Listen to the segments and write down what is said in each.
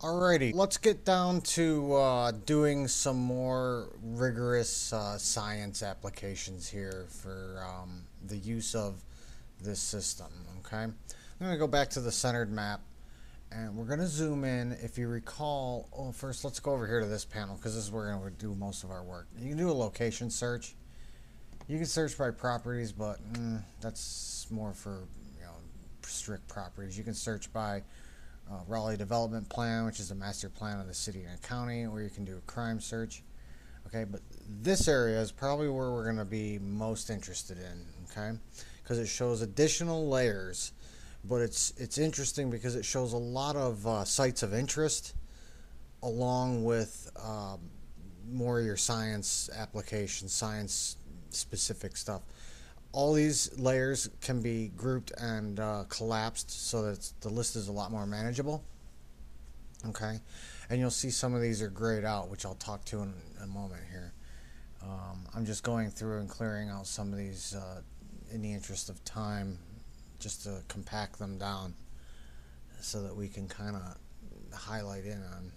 Alrighty, let's get down to doing some more rigorous science applications here for the use of this system, okay? I'm going to go back to the centered map and we're going to zoom in. If you recall, first let's go over here to this panel because this is where we're going to do most of our work. You can do a location search. You can search by properties, but that's more for strict properties. You can search by Raleigh Development Plan, which is the master plan of the city and county, or you can do a crime search. Okay, but this area is probably where we're going to be most interested in, okay, because it shows additional layers. But it's interesting because it shows a lot of sites of interest along with more of your science applications, science specific stuff. All these layers can be grouped and collapsed so that the list is a lot more manageable. Okay, and you'll see some of these are grayed out, which I'll talk to in a moment here. I'm just going through and clearing out some of these in the interest of time, just to compact them down so that we can kind of highlight in on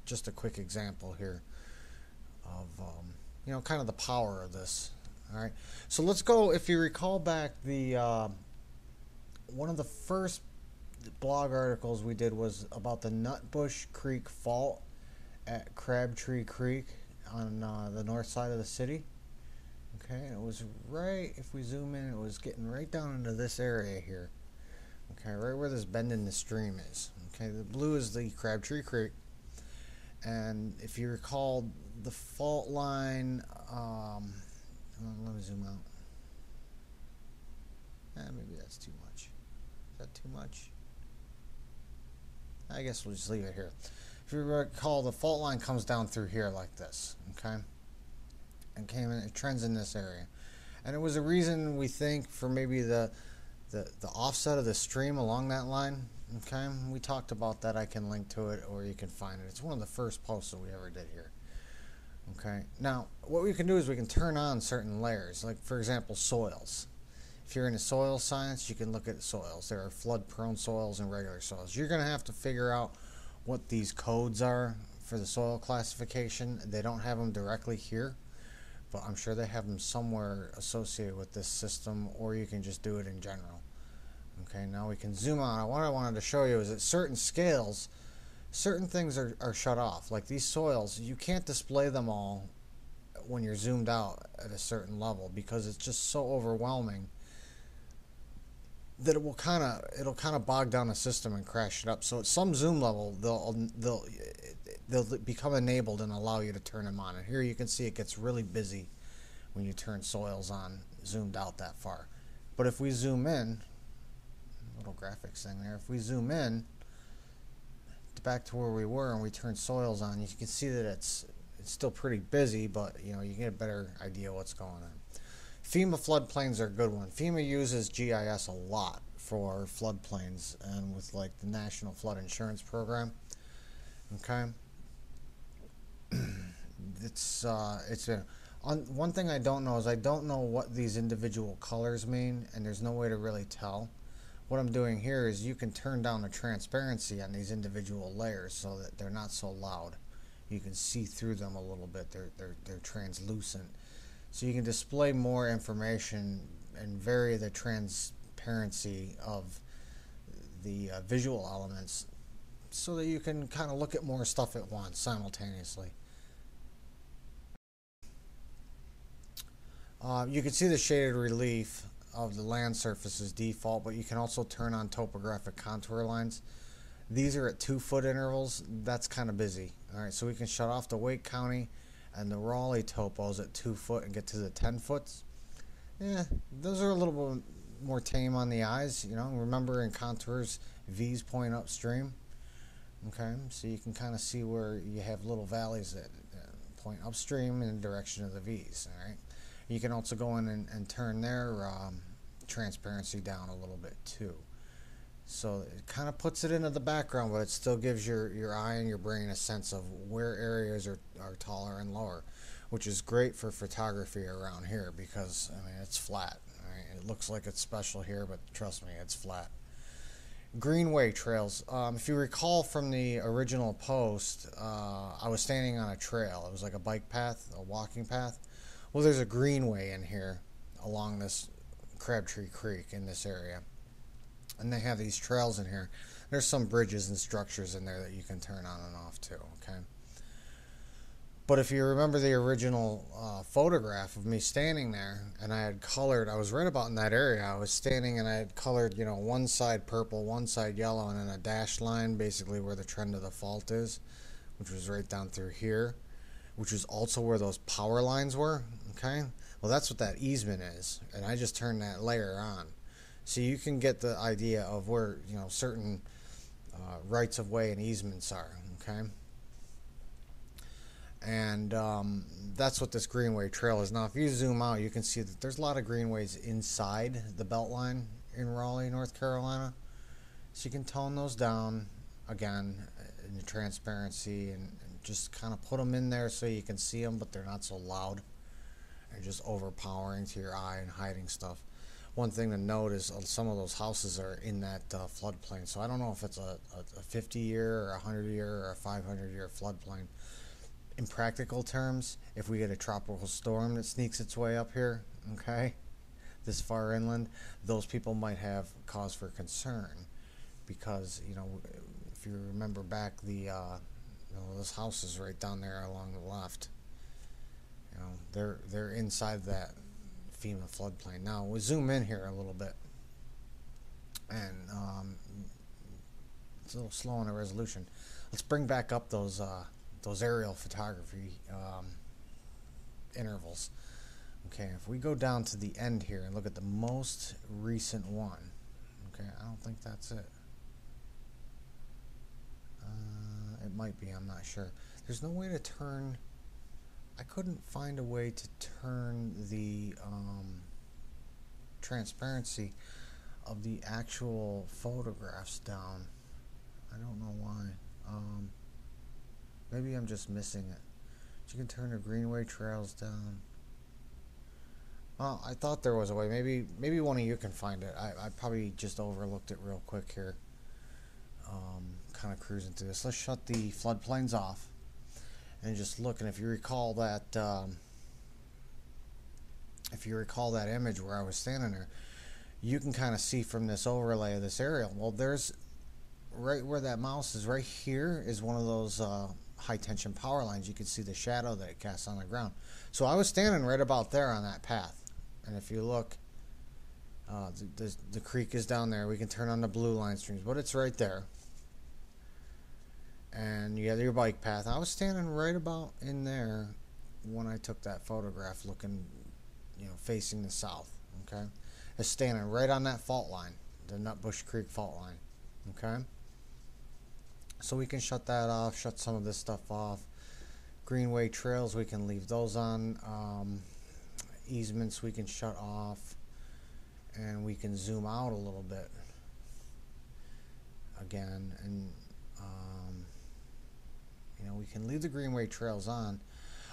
just a quick example here of kind of the power of this. All right, so let's go. If you recall back, the one of the first blog articles we did was about the Nutbush Creek Fault at Crabtree Creek on the north side of the city. Okay, and it was right, if we zoom in, it was getting right down into this area here. Okay, right where this bend in the stream is. Okay, the blue is the Crabtree Creek, and if you recall, the fault line. Let me zoom out. Maybe that's too much. Is that too much? I guess we'll just leave it here. If you recall, the fault line comes down through here like this, okay? And it trends in this area. And it was a reason, we think, for maybe the offset of the stream along that line, okay? We talked about that. I can link to it or you can find it. It's one of the first posts that we ever did here. Okay, now what we can do is we can turn on certain layers, like for example soils. If you're into soil science, you can look at soils. There are flood prone soils and regular soils. You're going to have to figure out what these codes are for the soil classification. They don't have them directly here, but I'm sure they have them somewhere associated with this system, or you can just do it in general. Okay, now we can zoom out. What I wanted to show you is at certain scales, certain things are shut off. Like these soils, you can't display them all when you're zoomed out at a certain level because it's just so overwhelming that it'll kind of bog down the system and crash it up. So at some zoom level, they'll become enabled and allow you to turn them on. And here you can see it gets really busy when you turn soils on zoomed out that far. But if we zoom in, little graphics thing there, if we zoom in back to where we were and we turn soils on, you can see that it's still pretty busy, but you get a better idea what's going on. FEMA floodplains are a good one. FEMA uses GIS a lot for floodplains and with like the National Flood Insurance Program. Okay, it's been one thing I don't know is I don't know what these individual colors mean, and there's no way to really tell. What I'm doing here is you can turn down the transparency on these individual layers so that they're not so loud. You can see through them a little bit. They're translucent. So you can display more information and vary the transparency of the visual elements so that you can kind of look at more stuff at once simultaneously. You can see the shaded relief of the land surface is default, but you can also turn on topographic contour lines. These are at 2-foot intervals. That's kind of busy. Alright, so we can shut off the Wake County and the Raleigh topos at 2 foot and get to the 10 foots. Yeah, those are a little bit more tame on the eyes. Remember in contours, V's point upstream. Okay, so you can kind of see where you have little valleys that point upstream in the direction of the V's. Alright, you can also go in and turn their transparency down a little bit too. So it kind of puts it into the background, but it still gives your eye and your brain a sense of where areas are taller and lower, which is great for photography around here because, I mean, it's flat. Right? It looks like it's special here, but trust me, it's flat. Greenway trails. If you recall from the original post, I was standing on a trail. It was like a bike path, a walking path. Well, there's a greenway in here along this Crabtree Creek in this area. And they have these trails in here. There's some bridges and structures in there that you can turn on and off too, okay? But if you remember the original photograph of me standing there, and I had colored, I was right about in that area. I was standing and I had colored, one side purple, one side yellow, and then a dashed line basically where the trend of the fault is, which was right down through here, which is also where those power lines were, okay? Well, that's what that easement is, and I just turned that layer on. So you can get the idea of where, certain rights of way and easements are, okay? And that's what this greenway trail is. Now, if you zoom out, you can see that there's a lot of greenways inside the Beltline in Raleigh, North Carolina. So you can tone those down, again, in the transparency, and just kind of put them in there so you can see them, but they're not so loud and just overpowering to your eye and hiding stuff. One thing to note is some of those houses are in that floodplain. So I don't know if it's a 50-year or a 100-year or a 500-year floodplain. In practical terms, if we get a tropical storm that sneaks its way up here, okay, this far inland, those people might have cause for concern because, if you remember back, those houses right down there along the left, they're inside that FEMA floodplain. Now we'll zoom in here a little bit, and it's a little slow on the resolution. Let's bring back up those aerial photography intervals. Okay, if we go down to the end here and look at the most recent one, okay, I don't think that's it. It might be, I'm not sure. There's no way to turn, I couldn't find a way to turn the transparency of the actual photographs down. I don't know why. Maybe I'm just missing it. But you can turn the greenway trails down. Well, I thought there was a way. Maybe one of you can find it. I probably just overlooked it real quick here. Kind of cruising through this. Let's shut the floodplains off and just look. And if you recall that, image where I was standing there, you can kind of see from this overlay of this aerial. Well, there's right where that mouse is. Right here is one of those high tension power lines. You can see the shadow that it casts on the ground. So I was standing right about there on that path, and if you look, the creek is down there. We can turn on the blue line streams, but it's right there. And you have your bike path. I was standing right about in there when I took that photograph, looking, facing the south. Okay, it's standing right on that fault line, the Nutbush Creek fault line. Okay. So we can shut that off, shut some of this stuff off. Greenway trails, we can leave those on. Easements we can shut off. And we can zoom out a little bit again. And, we can leave the greenway trails on.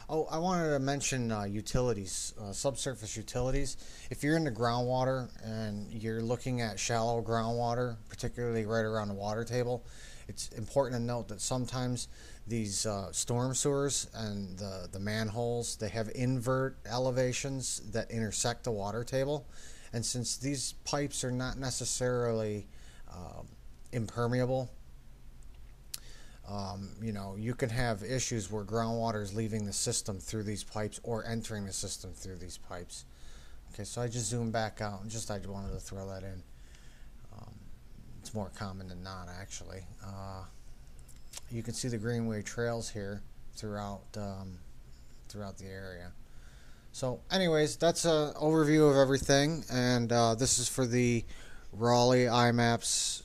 Oh, I wanted to mention utilities, subsurface utilities. If you're in the groundwater and you're looking at shallow groundwater, particularly right around the water table, it's important to note that sometimes these storm sewers and the manholes, they have invert elevations that intersect the water table. And since these pipes are not necessarily impermeable, you can have issues where groundwater is leaving the system through these pipes or entering the system through these pipes. Okay, so I just zoomed back out and I just wanted to throw that in. It's more common than not, actually. You can see the greenway trails here throughout the area. So, anyways, that's an overview of everything, and this is for the Raleigh IMAPS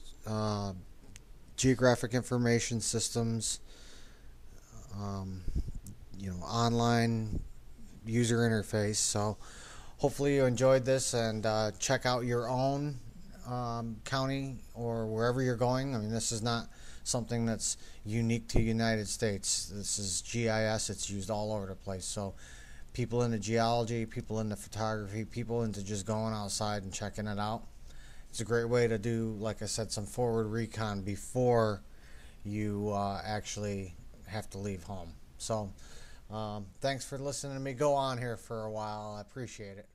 Geographic Information Systems, online user interface. So, hopefully you enjoyed this, and check out your own county or wherever you're going. I mean, this is not something that's unique to the United States. This is GIS. It's used all over the place. So people into geology, people into photography, people into just going outside and checking it out, It's a great way to do, like I said, some forward recon before you actually have to leave home. So, thanks for listening to me go on here for a while. I appreciate it.